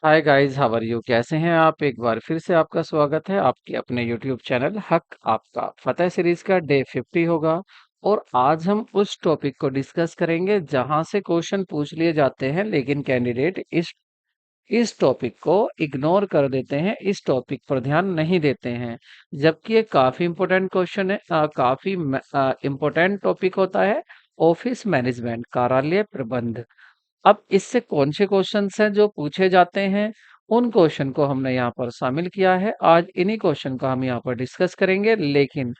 Hi guys, how are you? कैसे हैं आप? एक बार फिर से आपका स्वागत है आपके अपने यूट्यूब चैनल हक आपका फतेह सीरीज का डे 50 होगा। और आज हम उस टॉपिक को डिस्कस करेंगे जहां से क्वेश्चन पूछ लिए जाते हैं, लेकिन कैंडिडेट इस टॉपिक को इग्नोर कर देते हैं, इस टॉपिक पर ध्यान नहीं देते हैं। जबकि ये काफी इंपॉर्टेंट क्वेश्चन है, काफी इंपॉर्टेंट टॉपिक होता है। ऑफिस मैनेजमेंट, कार्यालय प्रबंध। अब इससे कौन से क्वेश्चंस हैं जो पूछे जाते हैं, उन क्वेश्चन को हमने यहाँ पर शामिल किया है। आज इन्हीं क्वेश्चन को हम यहाँ पर डिस्कस करेंगे। लेकिन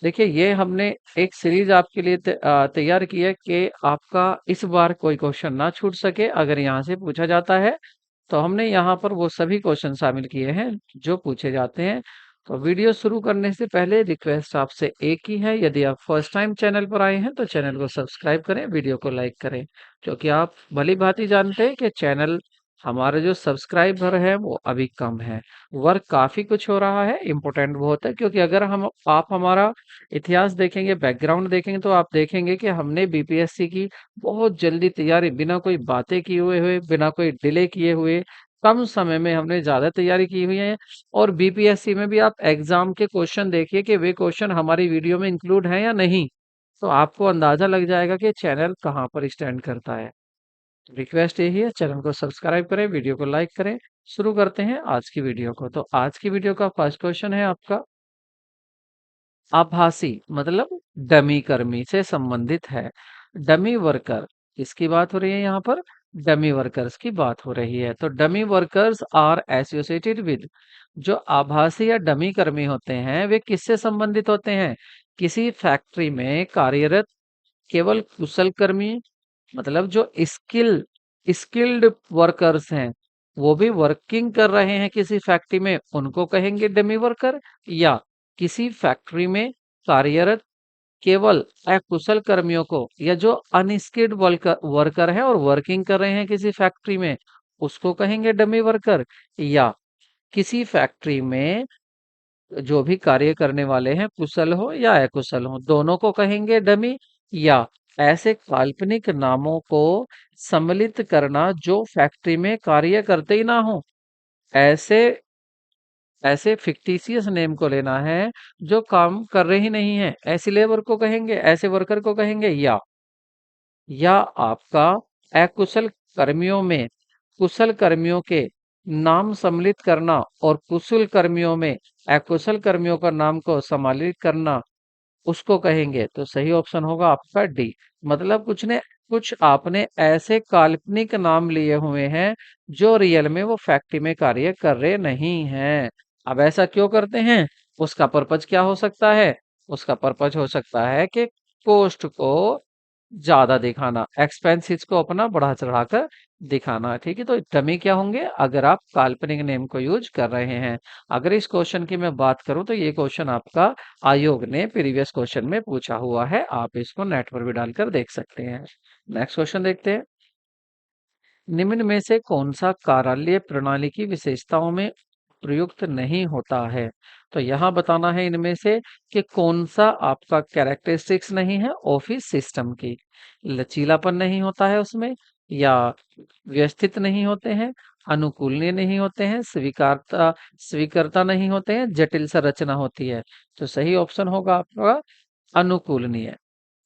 देखिए, ये हमने एक सीरीज आपके लिए तैयार की है कि आपका इस बार कोई क्वेश्चन ना छूट सके। अगर यहाँ से पूछा जाता है तो हमने यहाँ पर वो सभी क्वेश्चन शामिल किए हैं जो पूछे जाते हैं। तो वीडियो शुरू करने से पहले रिक्वेस्ट आपसे एक ही है, यदि आप फर्स्ट टाइम चैनल पर आए हैं तो चैनल को सब्सक्राइब करें, वीडियो को लाइक करें। क्योंकि आप भली भांति जानते हैं कि चैनल हमारे जो सब्सक्राइबर है वो अभी कम है। वर्क काफी कुछ हो रहा है, इम्पोर्टेंट बहुत है। क्योंकि अगर हम आप हमारा इतिहास देखेंगे, बैकग्राउंड देखेंगे, तो आप देखेंगे कि हमने बीपीएससी की बहुत जल्दी तैयारी, बिना कोई बातें किए हुए, बिना कोई डिले किए हुए, कम समय में हमने ज्यादा तैयारी की हुई है। और बीपीएससी में भी आप एग्जाम के क्वेश्चन देखिए कि वे क्वेश्चन हमारी वीडियो में इंक्लूड हैं या नहीं। तो आपको अंदाजा लग जाएगा कि चैनल कहाँ पर स्टैंड करता है। रिक्वेस्ट यही है, चैनल को सब्सक्राइब करें, वीडियो को लाइक करें। शुरू करते हैं आज की वीडियो को। तो आज की वीडियो का फर्स्ट क्वेश्चन है आपका, आभासी मतलब डमी कर्मी से संबंधित है। डमी वर्कर, किसकी बात हो रही है यहाँ पर? डमी वर्कर्स की बात हो रही है। तो dummy workers are associated with, जो आभासी या डमी कर्मी होते हैं वे किससे संबंधित होते हैं? किसी फैक्ट्री में कार्यरत केवल कुशल कर्मी, मतलब जो स्किल्ड वर्कर्स हैं, वो भी वर्किंग कर रहे हैं किसी फैक्ट्री में, उनको कहेंगे डमी वर्कर। या किसी फैक्ट्री में कार्यरत केवल अकुशल कर्मियों को, या जो अनस्किल्ड वर्कर है और वर्किंग कर रहे हैं किसी फैक्ट्री में, उसको कहेंगे डमी वर्कर। या किसी फैक्ट्री में जो भी कार्य करने वाले हैं, कुशल हो या अकुशल हो, दोनों को कहेंगे डमी। या ऐसे काल्पनिक नामों को सम्मिलित करना जो फैक्ट्री में कार्य करते ही ना हो, ऐसे ऐसे फिक्टिशियस नेम को लेना है जो काम कर रहे ही नहीं है, ऐसी लेबर को कहेंगे, ऐसे वर्कर को कहेंगे। या आपका अकुशल कर्मियों में कुशल कर्मियों के नाम सम्मिलित करना, और कुशल कर्मियों में अकुशल कर्मियों का नाम को सम्मिलित करना, उसको कहेंगे। तो सही ऑप्शन होगा आपका डी। मतलब कुछ आपने ऐसे काल्पनिक नाम लिए हुए हैं जो रियल में वो फैक्ट्री में कार्य कर रहे नहीं हैं। अब ऐसा क्यों करते हैं? उसका पर्पज क्या हो सकता है? उसका पर्पज हो सकता है कि कॉस्ट को ज्यादा दिखाना, एक्सपेंसेस को अपना बढ़ा चढ़ाकर दिखाना। ठीक है, तो डमी क्या होंगे अगर आप काल्पनिक नेम को यूज कर रहे हैं। अगर इस क्वेश्चन की मैं बात करूं तो ये क्वेश्चन आपका आयोग ने प्रीवियस क्वेश्चन में पूछा हुआ है, आप इसको नेट पर भी डालकर देख सकते हैं। नेक्स्ट क्वेश्चन देखते हैं। निम्न में से कौन सा कार्यालय प्रणाली की विशेषताओं में प्रयुक्त नहीं होता है? तो यहाँ बताना है इनमें से कि कौन सा आपका कैरेक्टरिस्टिक्स नहीं है ऑफिस सिस्टम की। लचीलापन नहीं होता है उसमें, या व्यवस्थित नहीं होते हैं, अनुकूलनीय नहीं होते हैं, स्वीकारता नहीं होते हैं, जटिल संरचना होती है। तो सही ऑप्शन होगा आपका अनुकूलनीय।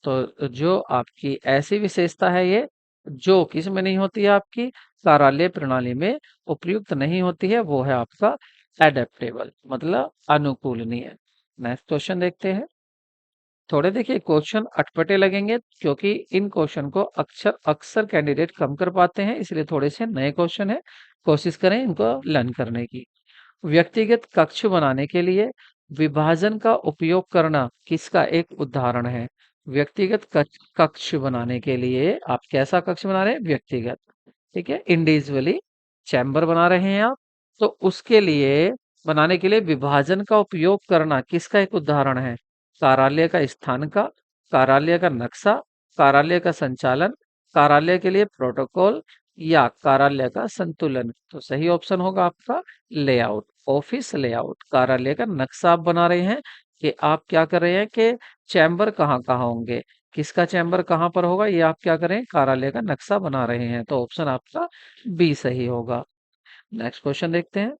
तो जो आपकी ऐसी विशेषता है, ये जो किस में नहीं होती है, आपकी कार्यालय प्रणाली में उपयुक्त नहीं होती है, वो है आपका एडेप्टेबल मतलब अनुकूलनीय। नेक्स्ट क्वेश्चन देखते हैं। थोड़े देखिए क्वेश्चन अटपटे लगेंगे, क्योंकि इन क्वेश्चन को अक्सर अक्सर कैंडिडेट कम कर पाते हैं, इसलिए थोड़े से नए क्वेश्चन है। कोशिश करें इनको लर्न करने की। व्यक्तिगत कक्ष बनाने के लिए विभाजन का उपयोग करना किसका एक उदाहरण है? व्यक्तिगत कक्ष बनाने के लिए आप कैसा कक्ष बना रहे हैं? व्यक्तिगत, ठीक है, इंडिविजुअली चैम्बर बना रहे हैं आप। तो उसके लिए बनाने के लिए विभाजन का उपयोग करना किसका एक उदाहरण है? कार्यालय का स्थान का, कार्यालय का नक्शा, कार्यालय का संचालन, कार्यालय के लिए प्रोटोकॉल, या कार्यालय का संतुलन। तो सही ऑप्शन होगा आपका लेआउट, ऑफिस लेआउट। कार्यालय का नक्शा आप बना रहे हैं कि आप क्या कर रहे हैं कि चैम्बर कहाँ कहाँ होंगे, किसका चैम्बर कहाँ पर होगा, ये आप क्या करें कार्यालय का नक्शा बना रहे हैं। तो ऑप्शन आपका बी सही होगा। नेक्स्ट क्वेश्चन देखते हैं।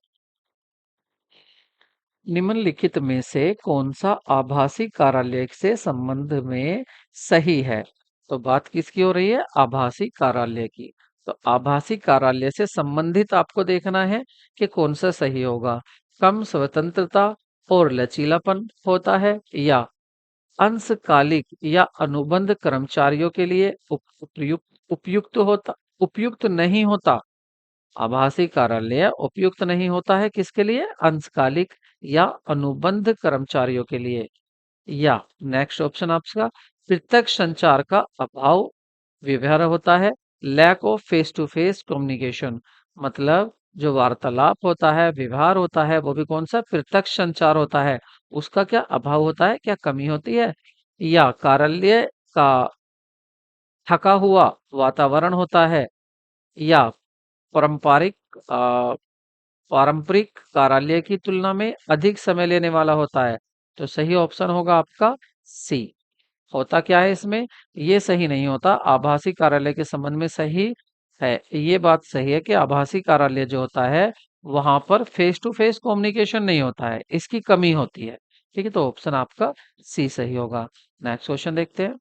निम्नलिखित में से कौन सा आभासी कार्यालय से संबंध में सही है? तो बात किसकी हो रही है? आभासी कार्यालय की। तो आभासी कार्यालय से संबंधित आपको देखना है कि कौन सा सही होगा। कम स्वतंत्रता और लचीलापन होता है, या अंशकालिक या अनुबंध कर्मचारियों के लिए उपयुक्त नहीं होता। आभासी कार्यालय उपयुक्त नहीं होता है किसके लिए? अंशकालिक या अनुबंध कर्मचारियों के लिए। या नेक्स्ट ऑप्शन आपका, प्रत्यक्ष संचार का अभाव व्यवहार होता है, lack of face to face communication. मतलब जो वार्तालाप होता है, व्यवहार होता है, वो भी कौन सा? प्रत्यक्ष संचार होता है। उसका क्या अभाव होता है, क्या कमी होती है? या कार्यालय का थका हुआ वातावरण होता है, या पारंपरिक अ, पारंपरिक कार्यालय की तुलना में अधिक समय लेने वाला होता है। तो सही ऑप्शन होगा आपका सी। होता क्या है इसमें? ये सही नहीं होता। आभासी कार्यालय के संबंध में सही है, ये बात सही है कि आभासी कार्यालय जो होता है वहां पर फेस टू फेस कम्युनिकेशन नहीं होता है, इसकी कमी होती है। ठीक है, तो ऑप्शन आपका सी सही होगा। नेक्स्ट क्वेश्चन देखते हैं।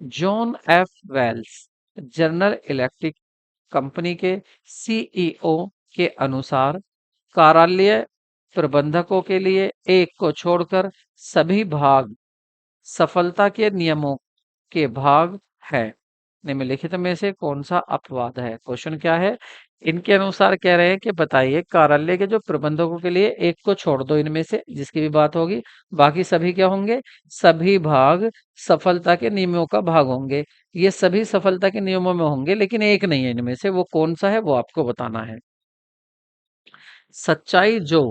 John F Welch General Electric Company के सीईओ के अनुसार कार्यालय प्रबंधकों के लिए एक को छोड़कर सभी भाग सफलता के नियमों के भाग है। निम्नलिखित में से कौन सा अपवाद है? क्वेश्चन क्या है? इनके अनुसार कह रहे हैं कि बताइए कार्यालय के जो प्रबंधकों के लिए एक को छोड़ दो इनमें से जिसकी भी बात होगी, बाकी सभी क्या होंगे? सभी भाग सफलता के नियमों का भाग होंगे। ये सभी सफलता के नियमों में होंगे, लेकिन एक नहीं है इनमें से। वो कौन सा है वो आपको बताना है। सच्चाई जो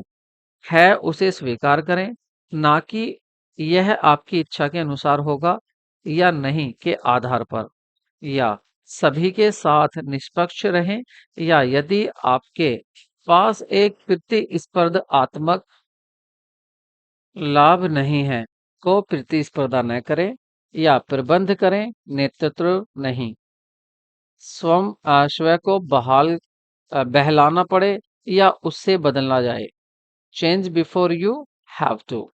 है उसे स्वीकार करें, ना कि यह आपकी इच्छा के अनुसार होगा या नहीं के आधार पर, या सभी के साथ निष्पक्ष रहें, या यदि आपके पास एक प्रतिस्पर्धात्मक लाभ नहीं है तो प्रतिस्पर्धा न करें, या प्रबंध करें, नेतृत्व नहीं। स्वयं को बहलाना पड़े या उससे बदलना जाए। Change before you have to.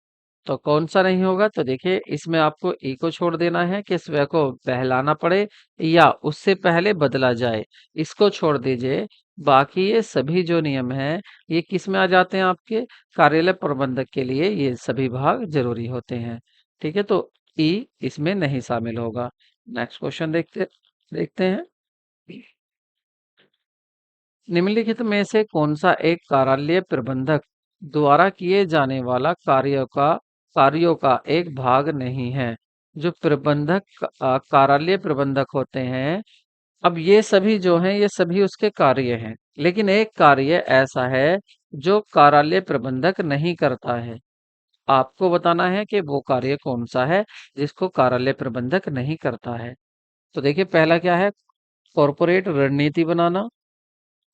तो कौन सा नहीं होगा? तो देखिए इसमें आपको ई को छोड़ देना है कि स्वयं को बहलाना पड़े या उससे पहले बदला जाए, इसको छोड़ दीजिए। बाकी ये सभी जो नियम हैं ये किस में आ जाते हैं? आपके कार्यालय प्रबंधक के लिए ये सभी भाग जरूरी होते हैं। ठीक है, तो ई इसमें नहीं शामिल होगा। नेक्स्ट क्वेश्चन देखते हैं। निम्नलिखित में से कौन सा एक कार्यालय प्रबंधक द्वारा किए जाने वाला कार्यों का एक भाग नहीं है? जो कार्यालय प्रबंधक होते हैं, अब ये सभी जो हैं ये सभी उसके कार्य हैं, लेकिन एक कार्य ऐसा है जो कार्यालय प्रबंधक नहीं करता है। आपको बताना है कि वो कार्य कौन सा है जिसको कार्यालय प्रबंधक नहीं करता है। तो देखिए पहला क्या है? कॉरपोरेट रणनीति बनाना,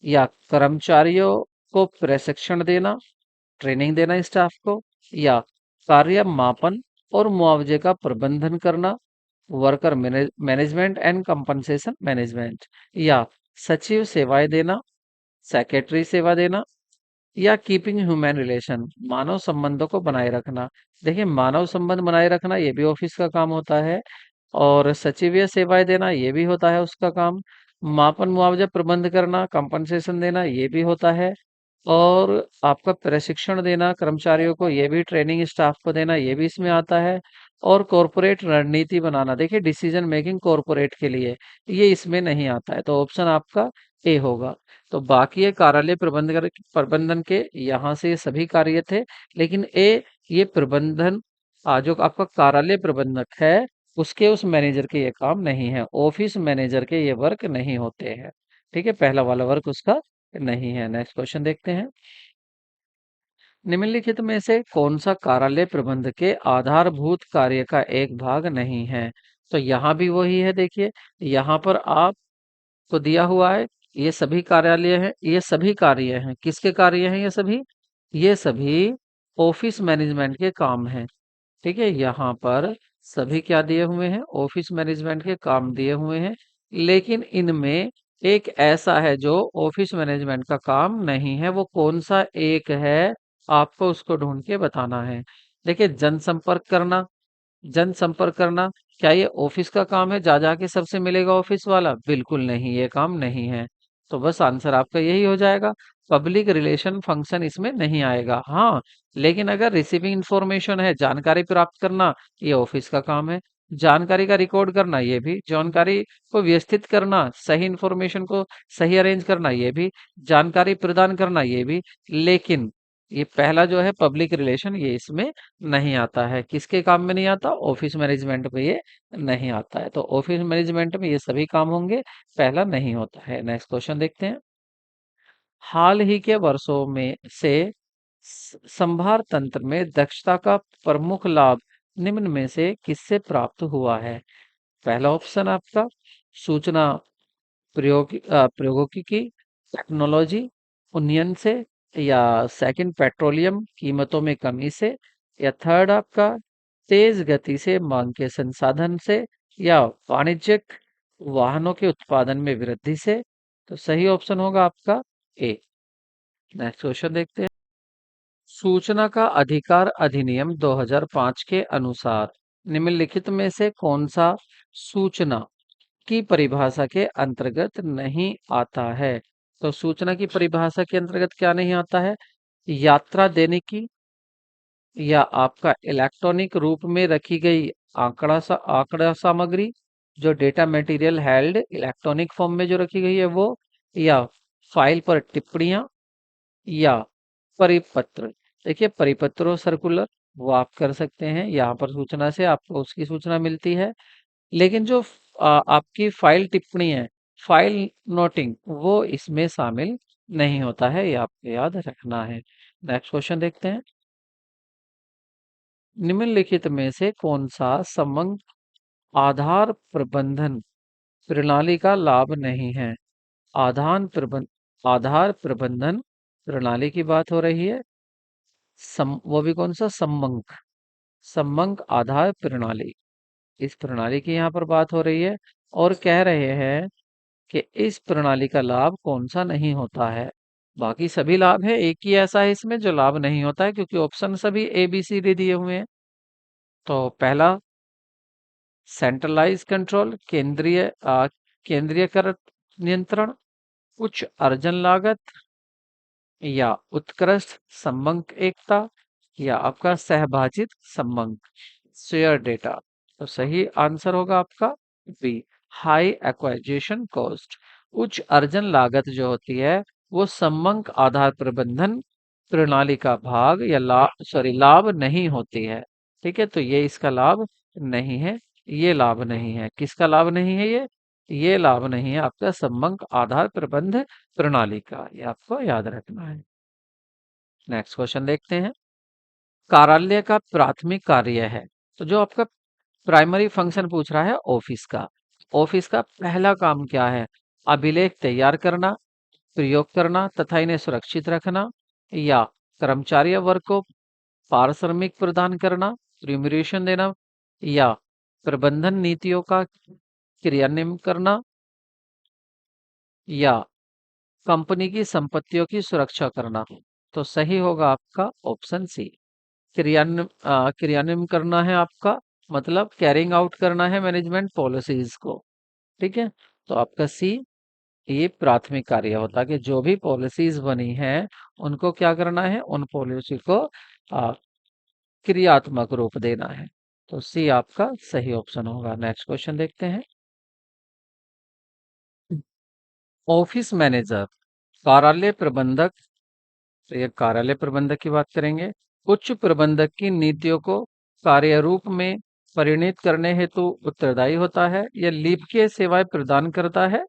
या कर्मचारियों को प्रशिक्षण देना, ट्रेनिंग देना स्टाफ को, या कार्य मापन और मुआवजे का प्रबंधन करना, worker management and compensation management, या सचिव सेवाएं देना, सेक्रेटरी सेवा देना, या कीपिंग ह्यूमन रिलेशन, मानव संबंधों को बनाए रखना। देखिए मानव संबंध बनाए रखना ये भी ऑफिस का काम होता है, और सचिवीय सेवाएं देना ये भी होता है उसका काम। मापन मुआवजा प्रबंध करना, कंपनसेशन देना ये भी होता है। और आपका प्रशिक्षण देना कर्मचारियों को, ये भी ट्रेनिंग स्टाफ को देना ये भी इसमें आता है। और कॉरपोरेट रणनीति बनाना, देखिए डिसीजन मेकिंग कॉरपोरेट के लिए, ये इसमें नहीं आता है। तो ऑप्शन आपका ए होगा। तो बाकी ये कार्यालय प्रबंधन के यहाँ से ये सभी कार्य थे, लेकिन ए ये प्रबंधन जो आपका कार्यालय प्रबंधक है उसके उस मैनेजर के ये काम नहीं है, ऑफिस मैनेजर के ये वर्क नहीं होते हैं। ठीक है, पहला वाला वर्क उसका नहीं है। नेक्स्ट क्वेश्चन देखते हैं। निम्नलिखित में से कौन सा कार्यालय प्रबंध के आधारभूत कार्य का एक भाग नहीं है? तो यहाँ भी वही है। देखिए यहाँ पर आपको दिया हुआ है, ये सभी कार्यालय हैं, ये सभी कार्य हैं। किसके कार्य हैं ये सभी? ये सभी ऑफिस मैनेजमेंट के काम हैं। ठीक है, यहाँ पर सभी क्या दिए हुए हैं? ऑफिस मैनेजमेंट के काम दिए हुए हैं, लेकिन इनमें एक ऐसा है जो ऑफिस मैनेजमेंट का काम नहीं है, वो कौन सा एक है, आपको उसको ढूंढ के बताना है। देखिए, जनसंपर्क करना, क्या ये ऑफिस का काम है? जा जाके सबसे मिलेगा ऑफिस वाला? बिल्कुल नहीं, ये काम नहीं है। तो बस आंसर आपका यही हो जाएगा। पब्लिक रिलेशन फंक्शन इसमें नहीं आएगा। हाँ, लेकिन अगर रिसीविंग इंफॉर्मेशन है, जानकारी प्राप्त करना, ये ऑफिस का काम है। जानकारी का रिकॉर्ड करना, ये भी। जानकारी को व्यवस्थित करना, सही इंफॉर्मेशन को सही अरेंज करना, ये भी। जानकारी प्रदान करना, ये भी। लेकिन ये पहला जो है पब्लिक रिलेशन, ये इसमें नहीं आता है। किसके काम में नहीं आता? ऑफिस मैनेजमेंट में ये नहीं आता है। तो ऑफिस मैनेजमेंट में ये सभी काम होंगे, पहला नहीं होता है। नेक्स्ट क्वेश्चन देखते हैं। हाल ही के वर्षों में से संभार तंत्र में दक्षता का प्रमुख लाभ निम्न में से किससे प्राप्त हुआ है? पहला ऑप्शन आपका सूचना प्रौद्योगिकी, टेक्नोलॉजी उन्नयन से, या सेकंड पेट्रोलियम कीमतों में कमी से, या थर्ड आपका तेज गति से मांग के संसाधन से, या वाणिज्यिक वाहनों के उत्पादन में वृद्धि से। तो सही ऑप्शन होगा आपका ए। नेक्स्ट क्वेश्चन देखते हैं। सूचना का अधिकार अधिनियम 2005 के अनुसार निम्नलिखित में से कौन सा सूचना की परिभाषा के अंतर्गत नहीं आता है? तो सूचना की परिभाषा के अंतर्गत क्या नहीं आता है? यात्रा देने की, या आपका इलेक्ट्रॉनिक रूप में रखी गई आंकड़ा सामग्री, जो data material held electronic form में जो रखी गई है वो, या फाइल पर टिप्पणियां, या परिपत्र। देखिए, परिपत्र और सर्कुलर वो आप कर सकते हैं, यहाँ पर सूचना से आपको उसकी सूचना मिलती है। लेकिन जो आपकी फाइल टिप्पणी है, फाइल नोटिंग, वो इसमें शामिल नहीं होता है, ये आपको याद रखना है। नेक्स्ट क्वेश्चन देखते हैं। निम्नलिखित में से कौन सा समंग आधार प्रबंधन प्रणाली का लाभ नहीं है? आधार प्रबंधन प्रणाली की बात हो रही है। वो भी कौन सा? समंग आधार प्रणाली, इस प्रणाली की यहाँ पर बात हो रही है। और कह रहे हैं कि इस प्रणाली का लाभ कौन सा नहीं होता है? बाकी सभी लाभ है, एक ही ऐसा है इसमें जो लाभ नहीं होता है, क्योंकि ऑप्शन सभी ए बी सी डी दिए हुए हैं। तो पहला सेंट्रलाइज कंट्रोल, केंद्रीयकृत नियंत्रण, उच्च अर्जन लागत, या उत्कृष्ट समंक एकता, या आपका सहभाजित समंक शेयर डेटा। तो सही आंसर होगा आपका बी, हाई एक्वाजिशन कॉस्ट। उच्च अर्जन लागत जो होती है वो समंक आधार प्रबंधन प्रणाली का भाग या लाभ नहीं होती है। ठीक है, तो ये इसका लाभ नहीं है। ये लाभ नहीं है, किसका लाभ नहीं है? ये लाभ नहीं है आपका समंक आधार प्रबंध प्रणाली का, ये आपको याद रखना है। नेक्स्ट क्वेश्चन देखते हैं। कार्यालय का प्राथमिक कार्य है, तो जो आपका प्राइमरी फंक्शन पूछ रहा है ऑफिस का पहला काम क्या है? अभिलेख तैयार करना, प्रयोग करना तथा इन्हें सुरक्षित रखना, या कर्मचारी वर्ग को पारिश्रमिक प्रदान करना, रिम्यूनरेशन देना, या प्रबंधन नीतियों का क्रियान्वयन करना, या कंपनी की संपत्तियों की सुरक्षा करना। तो सही होगा आपका ऑप्शन सी। क्रियान्वयन करना है आपका, मतलब कैरिंग आउट करना है मैनेजमेंट पॉलिसीज को। ठीक है, तो आपका सी, ये प्राथमिक कार्य होता है कि जो भी पॉलिसीज बनी है उनको क्या करना है? उन पॉलिसी को आ, क्रियात्मक रूप देना है। तो सी आपका सही ऑप्शन होगा। नेक्स्ट क्वेश्चन देखते हैं। ऑफिस मैनेजर, कार्यालय प्रबंधक, तो ये कार्यालय प्रबंधक की बात करेंगे। उच्च प्रबंधक की नीतियों को कार्यरूप में परिणित करने हेतु उत्तरदायी होता है, या लीपकीय सेवाएं प्रदान करता है,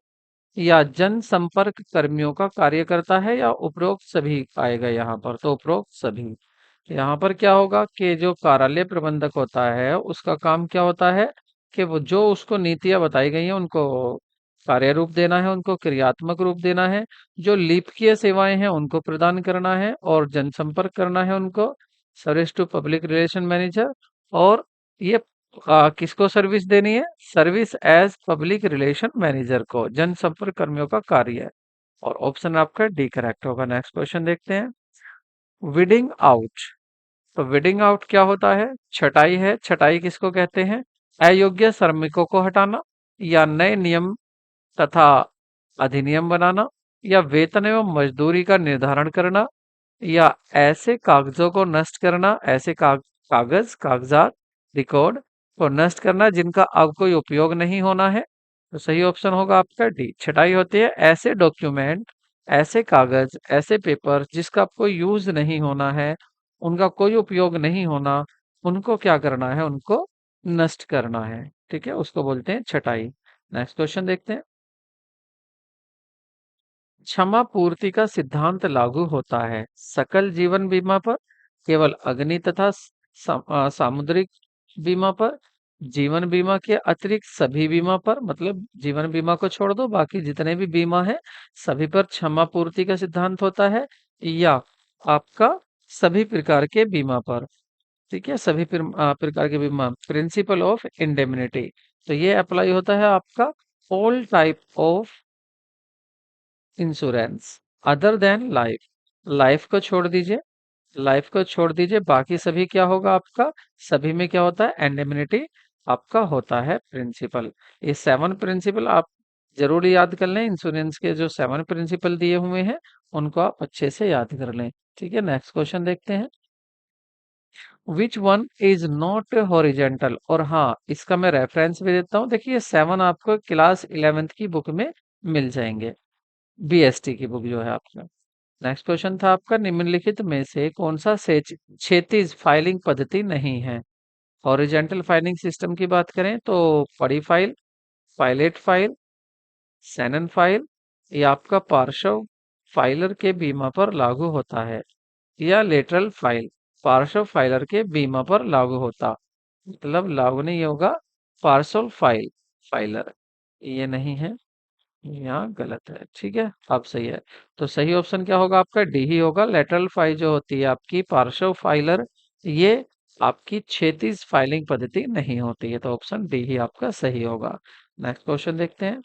या जनसंपर्क कर्मियों का कार्य करता है, या उपरोक्त सभी आएगा यहाँ पर। तो उपरोक्त सभी। यहाँ पर क्या होगा कि जो कार्यालय प्रबंधक होता है उसका काम क्या होता है कि वो जो उसको नीतियां बताई गई हैं उनको कार्य रूप देना है, उनको क्रियात्मक रूप देना है। जो लीपकीय सेवाएं हैं उनको प्रदान करना है, और जनसंपर्क करना है उनको, service to public relation manager. और ये किसको सर्विस देनी है? Service as public relation manager को, जनसंपर्क कर्मियों का कार्य है। और ऑप्शन आपका डी करेक्ट होगा। नेक्स्ट क्वेश्चन देखते हैं। Weeding out. तो विडिंग आउट क्या होता है? छटाई है। छटाई किसको कहते हैं? अयोग्य श्रमिकों को हटाना, या नए नियम तथा अधिनियम बनाना, या वेतन एवं मजदूरी का निर्धारण करना, या ऐसे कागजों को नष्ट करना, ऐसे कागजात, रिकॉर्ड को नष्ट करना जिनका अब कोई उपयोग नहीं होना है। तो सही ऑप्शन होगा आपका डी। छटाई होती है ऐसे डॉक्यूमेंट, ऐसे कागज, ऐसे पेपर जिसका अब कोई यूज नहीं होना है, उनका कोई उपयोग नहीं होना, उनको क्या करना है? उनको नष्ट करना है। ठीक है, उसको बोलते हैं छटाई। नेक्स्ट क्वेश्चन देखते हैं। क्षमा पूर्ति का सिद्धांत लागू होता है सकल जीवन बीमा पर, केवल अग्नि तथा सामुद्रिक बीमा पर, जीवन बीमा के अतिरिक्त सभी बीमा पर, मतलब जीवन बीमा को छोड़ दो बाकी जितने भी बीमा है सभी पर क्षमा पूर्ति का सिद्धांत होता है, या आपका सभी प्रकार के बीमा पर। ठीक है, सभी प्रकार के बीमा, प्रिंसिपल ऑफ इंडेमनिटी। तो ये अप्लाई होता है आपका all type of insurance other than life. Life को छोड़ दीजिए, लाइफ को छोड़ दीजिए, बाकी सभी क्या होगा आपका? सभी में क्या होता है? एंडेमिनिटी आपका होता है प्रिंसिपल। ये 7 प्रिंसिपल आप जरूर याद कर लें। इंश्योरेंस के जो 7 प्रिंसिपल दिए हुए हैं उनको आप अच्छे से याद कर लें। ठीक है, नेक्स्ट क्वेश्चन देखते हैं। Which one is not horizontal. और हाँ, इसका मैं रेफरेंस भी देता हूँ। देखिए 7 आपको क्लास 11th की बुक में मिल जाएंगे, बीएसटी की बुक जो है आपका। नेक्स्ट क्वेश्चन था आपका, निम्नलिखित में से कौन सा क्षैतिज फाइलिंग पद्धति नहीं है? हॉरिजेंटल फाइलिंग सिस्टम की बात करें तो पड़ी फाइल, फाइलेट फाइल, सैनन फाइल, या आपका पार्श्व फाइलर के बीमा पर लागू होता है, या लेटरल फाइल पार्श्व फाइलर के बीमा पर लागू होता, मतलब लागू नहीं होगा पार्श्व फाइलर। ये नहीं है, यहाँ गलत है। ठीक है, अब सही है। तो सही ऑप्शन क्या होगा आपका? डी ही होगा। लेटरल फाइल जो होती है आपकी पार्श्व फाइलर, ये आपकी क्षैतिज फाइलिंग पद्धति नहीं होती है। तो ऑप्शन डी ही आपका सही होगा। नेक्स्ट क्वेश्चन देखते हैं।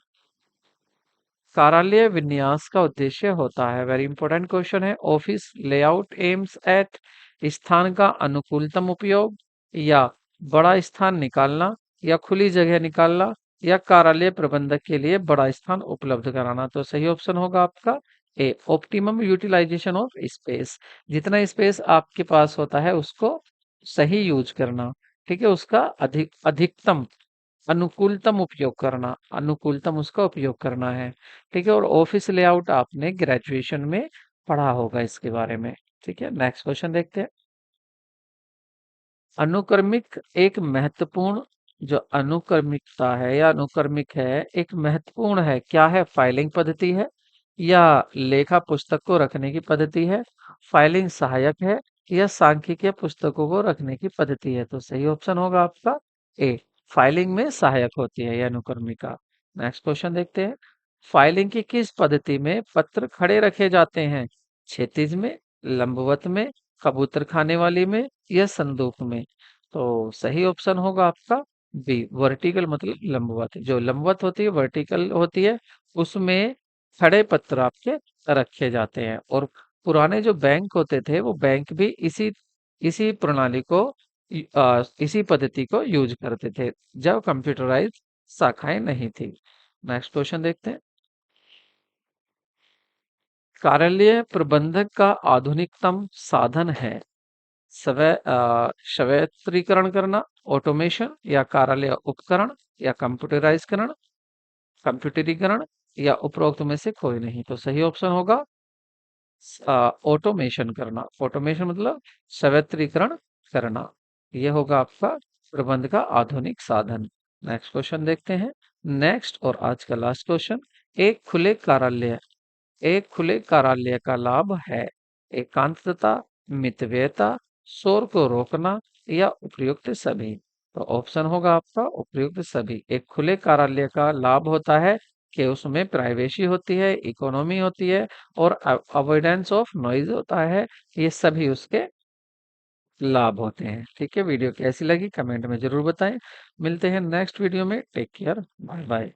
कार्यालय विन्यास का उद्देश्य होता है, वेरी इंपॉर्टेंट क्वेश्चन है। ऑफिस लेआउट एम्स एट स्थान का अनुकूलतम उपयोग, या बड़ा स्थान निकालना, या खुली जगह निकालना, या कार्यालय प्रबंधक के लिए बड़ा स्थान उपलब्ध कराना। तो सही ऑप्शन होगा आपका ए, ऑप्टिमम यूटिलाइजेशन ऑफ स्पेस। जितना स्पेस आपके पास होता है उसको सही यूज करना। ठीक है, उसका अधिकतम अनुकूलतम उपयोग करना, अनुकूलतम उसका उपयोग करना है। ठीक है, और ऑफिस लेआउट आपने ग्रेजुएशन में पढ़ा होगा इसके बारे में। ठीक है, नेक्स्ट क्वेश्चन देखते हैं। अनुक्रमिक एक महत्वपूर्ण, जो अनुक्रमिकता है या अनुक्रमिक है, एक महत्वपूर्ण है, क्या है? फाइलिंग पद्धति है, या लेखा पुस्तक को रखने की पद्धति है, फाइलिंग सहायक है, या सांख्यिकीय पुस्तकों को रखने की पद्धति है। तो सही ऑप्शन होगा आपका ए, फाइलिंग में सहायक होती है यह अनुक्रमिका। नेक्स्ट क्वेश्चन देखते हैं। फाइलिंग की किस पद्धति में पत्र खड़े रखे जाते हैं? क्षैतिज में, लंबवत में, कबूतर खाने वाली में, या संदूक में? तो सही ऑप्शन होगा आपका बी, वर्टिकल मतलब लंबवत। जो लंबवत होती है, वर्टिकल होती है, उसमें खड़े पत्र आपके रखे जाते हैं। और पुराने जो बैंक होते थे वो बैंक भी इसी इसी प्रणाली को, इसी पद्धति को यूज करते थे जब कंप्यूटराइज शाखाएं नहीं थी। नेक्स्ट क्वेश्चन देखते हैं। कार्यालय प्रबंधक का आधुनिकतम साधन है स्वायत्तीकरण करना, ऑटोमेशन, या कार्यालय उपकरण, या कंप्यूटरीकरण, या उपरोक्त में से कोई नहीं। तो सही ऑप्शन होगा ऑटोमेशन करना। ऑटोमेशन मतलब स्वायत्तीकरण करना। ये होगा आपका प्रबंध का आधुनिक साधन। नेक्स्ट क्वेश्चन देखते हैं। नेक्स्ट और आज का लास्ट क्वेश्चन। एक खुले कार्यालय का लाभ है एकांतता, मितव्ययता, शोर को रोकना, या उपयुक्त सभी। तो ऑप्शन होगा आपका उपयुक्त सभी। एक खुले कार्यालय का लाभ होता है कि उसमें प्राइवेसी होती है, इकोनॉमी होती है, और अवॉइडेंस ऑफ नॉइज होता है। ये सभी उसके लाभ होते हैं। ठीक है, वीडियो कैसी लगी कमेंट में ज़रूर बताएँ। मिलते हैं नेक्स्ट वीडियो में। Take care, bye bye.